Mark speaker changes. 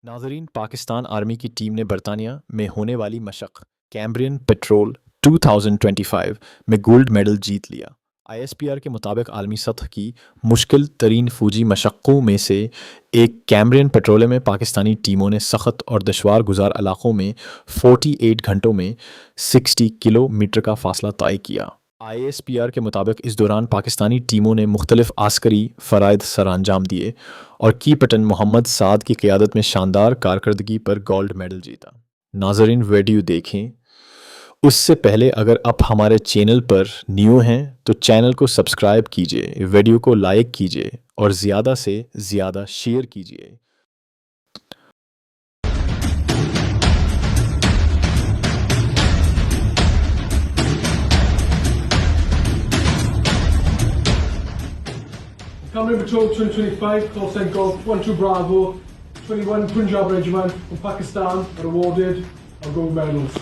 Speaker 1: नाज़रीन, पाकिस्तान आर्मी की टीम ने बरतानिया में होने वाली मशक कैमब्रियन पेट्रोल 2025 में गोल्ड मेडल जीत लिया। ISPR के मुताबिक आलमी सतह की मुश्किल तरीन फौजी मशक्क़ों में से एक कैमब्रियन पेट्रोल में पाकिस्तानी टीमों ने सख्त और दुश्वार गुजार इलाकों में 48 घंटों में 60 किलोमीटर का फासला तय किया। ISPR के मुताबिक इस दौरान पाकिस्तानी टीमों ने मुख्तलिफ आस्करी फ़राइद सरअंजाम दिए और कैप्टन मोहम्मद साद की क़ियादत में शानदार कारकर्दगी पर गोल्ड मेडल जीता। नाज़रीन, वीडियो देखें उससे पहले अगर आप हमारे चैनल पर न्यू हैं तो चैनल को सब्सक्राइब कीजिए, वीडियो को लाइक कीजिए और ज़्यादा से ज़्यादा शेयर कीजिए।
Speaker 2: Cameron Patrol 2025, call sign Golf 12 Bravo, 21 Punjab Regiment from Pakistan are awarded our gold medals.